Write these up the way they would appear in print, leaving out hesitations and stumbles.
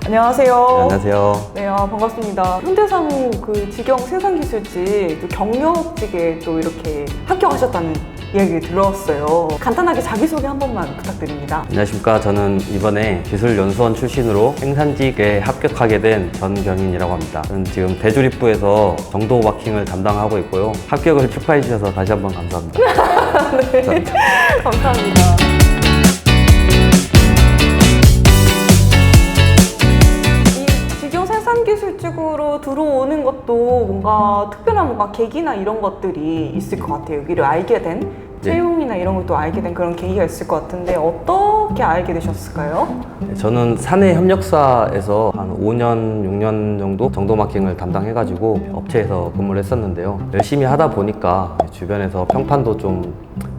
안녕하세요. 네, 안녕하세요. 네, 반갑습니다. 현대사무 그 직영 생산기술직 또 경력직에 또 이렇게 합격하셨다는 이야기 들었어요. 간단하게 자기소개 한 번만 부탁드립니다. 안녕하십니까. 저는 이번에 기술연수원 출신으로 생산직에 합격하게 된 전경인이라고 합니다. 저는 지금 대조립부에서 정도 마킹을 담당하고 있고요. 합격을 축하해 주셔서 다시 한번 감사합니다. 네, 감사합니다. 기술직으로 들어오는 것도 뭔가 특별한 뭔가 계기나 이런 것들이 있을 것 같아요. 여기를 알게 된 채용이나 이런 것도 알게 된 그런 계기가 있을 것 같은데 어떻게 알게 되셨을까요? 저는 사내협력사에서 한 5년, 6년 정도 정도 마킹을 담당해가지고 업체에서 근무를 했었는데요. 열심히 하다 보니까 주변에서 평판도 좀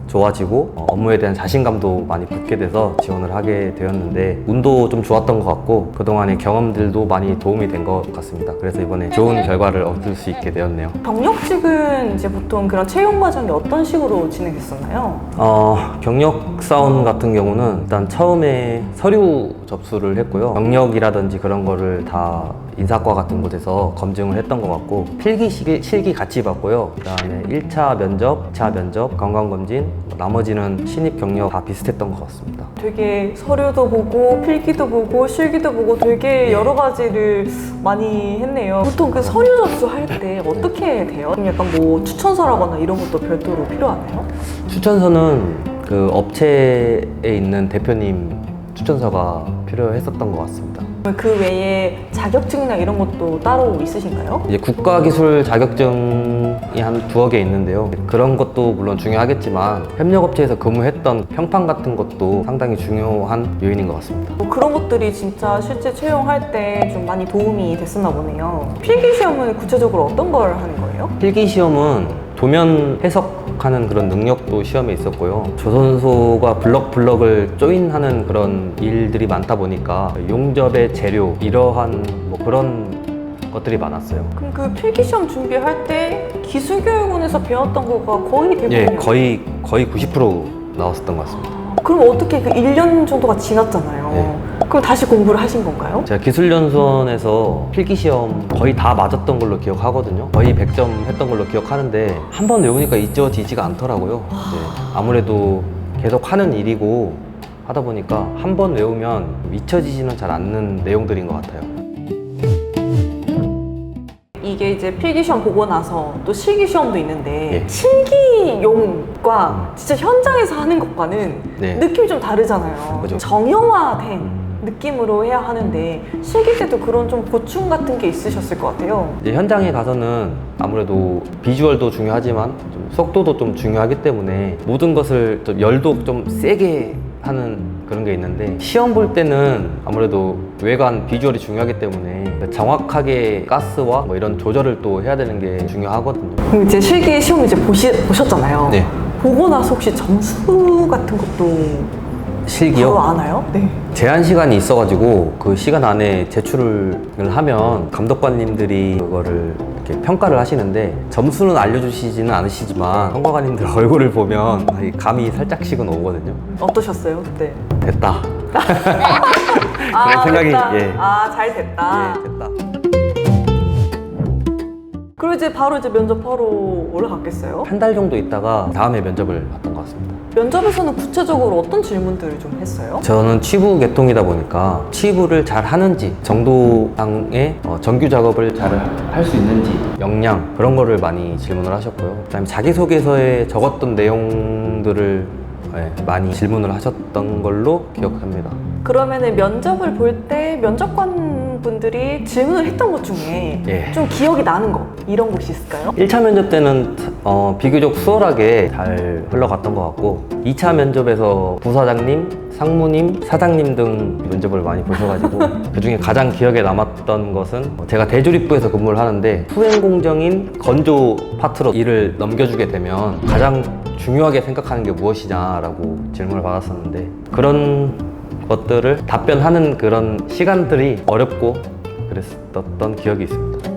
좋아지고 업무에 대한 자신감도 많이 붙게 돼서 지원을 하게 되었는데 운도 좀 좋았던 것 같고 그동안의 경험들도 많이 도움이 된 것 같습니다. 그래서 이번에 좋은 결과를 얻을 수 있게 되었네요. 경력직은 이제 보통 그런 채용 과정이 어떤 식으로 진행됐었나요? 경력사원 같은 경우는 일단 처음에 서류 접수를 했고요. 경력이라든지 그런 거를 다 인사과 같은 곳에서 검증을 했던 것 같고 필기, 실기 같이 봤고요. 그 다음에 1차 면접, 2차 면접, 건강검진, 나머지는 신입 경력 다 비슷했던 것 같습니다. 되게 서류도 보고 필기도 보고 실기도 보고 되게 여러 가지를 많이 했네요. 보통 그 서류 접수할 때 어떻게 돼요? 그럼 약간 뭐 추천서라거나 이런 것도 별도로 필요하나요? 추천서는 그 업체에 있는 대표님 추천서가 필요했었던 것 같습니다. 그 외에 자격증이나 이런 것도 따로 있으신가요? 이제 국가기술 자격증이 한 두어 개 있는데요. 그런 것도 물론 중요하겠지만 협력업체에서 근무했던 평판 같은 것도 상당히 중요한 요인인 것 같습니다. 그런 것들이 진짜 실제 채용할 때 좀 많이 도움이 됐었나 보네요. 필기시험은 구체적으로 어떤 걸 하는 거예요? 필기시험은 도면 해석하는 그런 능력도 시험에 있었고요. 조선소가 블럭을 조인하는 그런 일들이 많다 보니까 용접의 재료 이러한 뭐 그런 것들이 많았어요. 그럼 그 필기시험 준비할 때 기술교육원에서 배웠던 거가 거의 대부분이에요? 예, 거의 90% 나왔었던 것 같습니다. 그럼 어떻게 그 1년 정도가 지났잖아요. 네. 그럼 다시 공부를 하신 건가요? 제가 기술연수원에서 필기시험 거의 다 맞았던 걸로 기억하거든요. 거의 100점 했던 걸로 기억하는데 한 번 외우니까 잊혀지지가 않더라고요. 이제 아무래도 계속 하는 일이고 하다 보니까 한 번 외우면 잊혀지지는 잘 않는 내용들인 것 같아요. 이게 이제 필기시험 보고 나서 또 실기시험도 있는데 예. 실기용과 진짜 현장에서 하는 것과는 네. 느낌이 좀 다르잖아요. 그죠. 정형화된 느낌으로 해야 하는데 실기 때도 그런 좀 고충 같은 게 있으셨을 것 같아요. 이제 현장에 가서는 아무래도 비주얼도 중요하지만 좀 속도도 좀 중요하기 때문에 모든 것을 좀 열도 좀 세게 하는 그런 게 있는데 시험 볼 때는 아무래도 외관 비주얼이 중요하기 때문에 정확하게 가스와 뭐 이런 조절을 또 해야 되는 게 중요하거든요. 그럼 이제 실기 시험 이제 보셨잖아요. 네. 보고 나서 혹시 점수 같은 것도 실기요? 바로 아나요? 네. 제한 시간이 있어가지고 그 시간 안에 제출을 하면 감독관님들이 그거를 이렇게 평가를 하시는데 점수는 알려주시지는 않으시지만 평가관님들 얼굴을 보면 감이 살짝씩은 오거든요. 어떠셨어요 그때? 됐다. 그런 생각이 됐다. 예. 잘 됐다. 예, 됐다. 그리고 이제 바로 이제 면접하러 올라갔겠어요? 한 달 정도 있다가 다음에 면접을 봤던 것 같습니다. 면접에서는 구체적으로 어떤 질문들을 좀 했어요? 저는 치부 계통이다 보니까 치부를 잘 하는지 정도상의 정규 작업을 잘 할 수 있는지 역량 그런 거를 많이 질문을 하셨고요. 그다음에 자기소개서에 적었던 내용들을 많이 질문을 하셨던 걸로 기억합니다. 그러면은 면접을 볼 때 면접관 분들이 질문을 했던 것 중에 예. 좀 기억이 나는 거 이런 것이 있을까요? 1차 면접 때는 비교적 수월하게 잘 흘러갔던 것 같고 2차 면접에서 부사장님, 상무님, 사장님 등 면접을 많이 보셔가지고 그중에 가장 기억에 남았던 것은 제가 대조립부에서 근무를 하는데 수행공정인 건조 파트로 일을 넘겨주게 되면 가장 중요하게 생각하는 게 무엇이냐라고 질문을 받았었는데 그런 것들을 답변하는 그런 시간들이 어렵고 그랬었던 기억이 있습니다.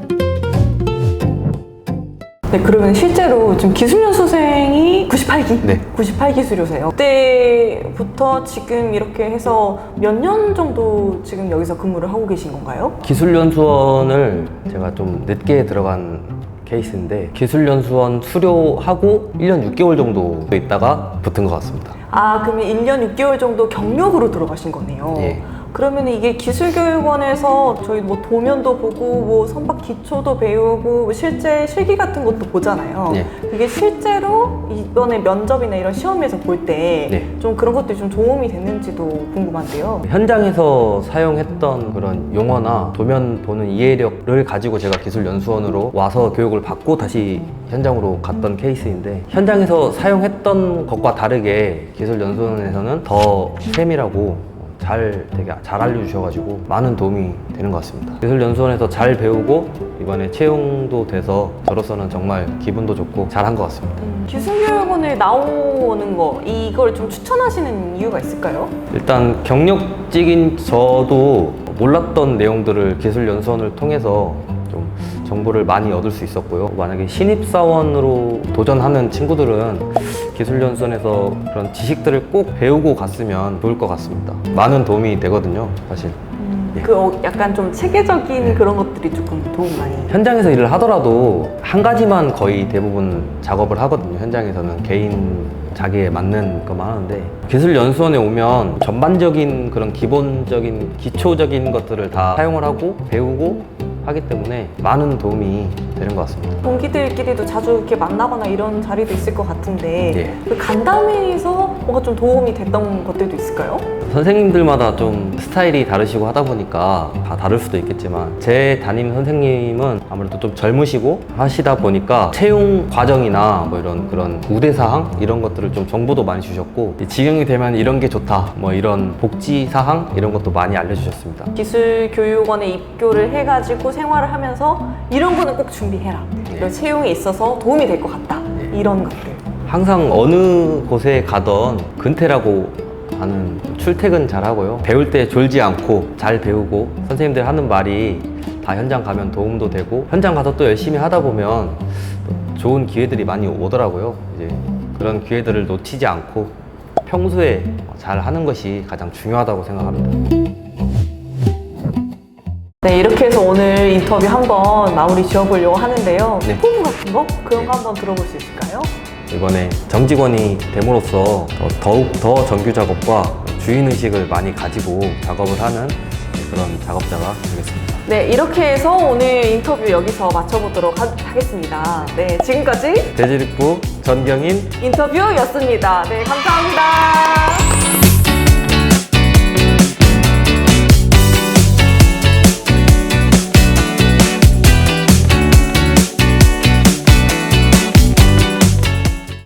네, 그러면 실제로 지금 기술연수생이 98기? 네. 98기 수료세요. 그때부터 지금 이렇게 해서 몇 년 정도 지금 여기서 근무를 하고 계신 건가요? 기술연수원을 제가 좀 늦게 들어간 케이스인데 기술연수원 수료하고 1년 6개월 정도 있다가 붙은 것 같습니다. 아, 그러면 1년 6개월 정도 경력으로 들어가신 거네요. 예. 그러면 이게 기술교육원에서 저희 뭐 도면도 보고 뭐 선박 기초도 배우고 뭐 실제 실기 같은 것도 보잖아요. 예. 이게 실제로 이번에 면접이나 이런 시험에서 볼 때 좀 네. 그런 것들이 좀 도움이 됐는지도 궁금한데요. 현장에서 사용했던 그런 용어나 도면 보는 이해력을 가지고 제가 기술연수원으로 와서 교육을 받고 다시 현장으로 갔던 케이스인데 현장에서 사용했던 것과 다르게 기술연수원에서는 더 세밀하고 되게 잘 알려주셔가지고 많은 도움이 되는 것 같습니다. 기술연수원에서 잘 배우고 이번에 채용도 돼서 저로서는 정말 기분도 좋고 잘한 것 같습니다. 기술교육원을 나오는 거 이걸 좀 추천하시는 이유가 있을까요? 일단 경력직인 저도 몰랐던 내용들을 기술연수원을 통해서 좀 정보를 많이 얻을 수 있었고요. 만약에 신입사원으로 도전하는 친구들은 기술연수원에서 그런 지식들을 꼭 배우고 갔으면 좋을 것 같습니다. 많은 도움이 되거든요, 사실. 예. 약간 좀 체계적인 그런 것들이 조금 도움 많이. 현장에서 일을 하더라도 한 가지만 거의 대부분 작업을 하거든요. 현장에서는 개인 자기에 맞는 것만 하는데 기술연수원에 오면 전반적인 그런 기본적인 기초적인 것들을 다 사용을 하고 배우고 하기 때문에 많은 도움이 되는 것 같습니다. 동기들끼리도 자주 이렇게 만나거나 이런 자리도 있을 것 같은데 네. 그 간담회에서 뭔가 좀 도움이 됐던 것들도 있을까요? 선생님들마다 좀 스타일이 다르시고 하다 보니까 다 다를 수도 있겠지만 제 담임 선생님은 아무래도 좀 젊으시고 하시다 보니까 채용 과정이나 뭐 이런 그런 우대사항 이런 것들을 좀 정보도 많이 주셨고 지경이 되면 이런 게 좋다 뭐 이런 복지사항 이런 것도 많이 알려주셨습니다. 기술교육원에 입교를 해가지고 생활을 하면서 이런 거는 꼭 준비해라. 이런 채용에 있어서 도움이 될 것 같다. 이런 것들. 항상 어느 곳에 가던 근태라고 하는 출퇴근 잘 하고요. 배울 때 졸지 않고 잘 배우고 선생님들 하는 말이 다 현장 가면 도움도 되고 현장 가서 또 열심히 하다 보면 또 좋은 기회들이 많이 오더라고요. 이제 그런 기회들을 놓치지 않고 평소에 잘 하는 것이 가장 중요하다고 생각합니다. 네, 이렇게 해서 오늘 인터뷰 한번 마무리 지어보려고 하는데요. 네. 포부 같은 거? 그런 거 한번 들어볼 수 있을까요? 이번에 정직원이 됨으로써 더욱 더 정규 작업과 주인의식을 많이 가지고 작업을 하는 그런 작업자가 되겠습니다. 네, 이렇게 해서 오늘 인터뷰 여기서 마쳐보도록 하겠습니다. 네, 지금까지 대지립부 전경인 인터뷰였습니다. 네, 감사합니다.